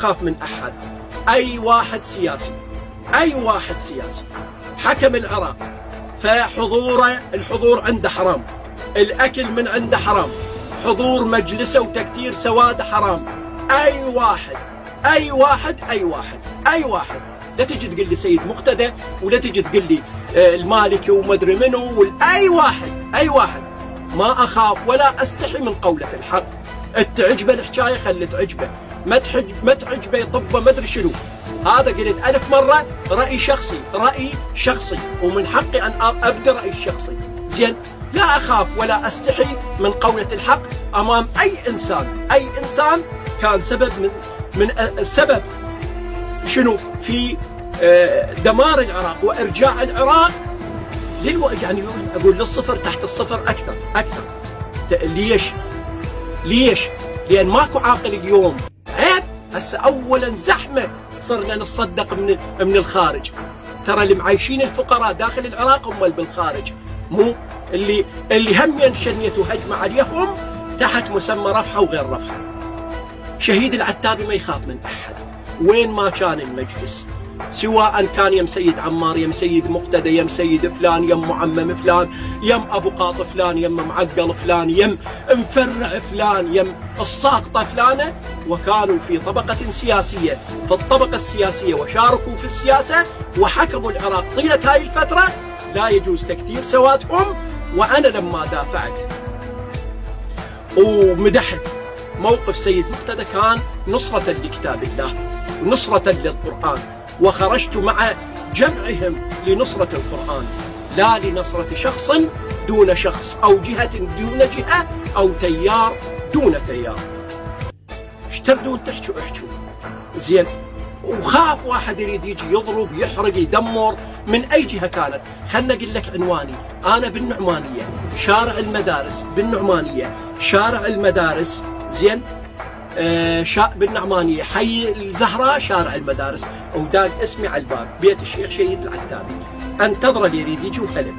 خاف من أحد. أي واحد سياسي حكم العراق الحضور عنده حرام، الأكل من عنده حرام، حضور مجلسه وتكتير سواده حرام. أي واحد لا تجي تقول لي سيد مقتدى، ولا تجي تقول لي المالكي ومدري منو، أي واحد ما أخاف ولا أستحي من قولة الحق. تعجبه الحكاية خلي تعجبه، ما تعجبه يطبه ما أدري شنو. هذا قلت 1000 مرة رأي شخصي ومن حقي أن أبدي رأيي الشخصي. زين، لا أخاف ولا أستحي من قولة الحق أمام أي إنسان كان سبب من السبب شنو في دمار العراق وإرجاع العراق يعني أقول للصفر تحت الصفر أكثر. ليش؟ لأن ماكو عاقل اليوم. عيب. هسه أولا زحمة صرنا نتصدق من الخارج. ترى اللي معايشين الفقراء داخل العراق هم اللي بالخارج، مو اللي هم ينشنيت وهجمة عليهم تحت مسمى رفحة وغير رفحة. شهيد العتابي ما يخاف من أحد وين ما كان المجلس، سواء كان يم سيد عمار، يم سيد مقتدى، يم سيد فلان، يم معمم فلان، يم أبو قاط فلان، يم معقل فلان، يم مفرع فلان، يم الساقطة فلانة. وكانوا في طبقة سياسية، في الطبقة السياسية، وشاركوا في السياسة وحكموا العراق طيلة هاي الفترة. لا يجوز تكثير سوادهم. وأنا لما دافعت ومدحت موقف سيد مقتدى كان نصرة لكتاب الله ونصرة للقرآن، وخرجت مع جمعهم لنصرة القرآن، لا لنصرة شخص دون شخص، أو جهة دون جهة، أو تيار دون تيار. ايش تردون تحكوا؟ احكوا. زين، وخاف واحد يريد يجي يضرب يحرق يدمر من أي جهة كانت. خلنا أقول لك عنواني، أنا بالنعمانية، شارع المدارس بالنعمانية، شارع المدارس. زين، بالنعمانية حي الزهراء شارع المدارس، وداق اسمي على الباب بيت الشيخ شهيد العتابي. انتظر اللي يريد يجي وهلب.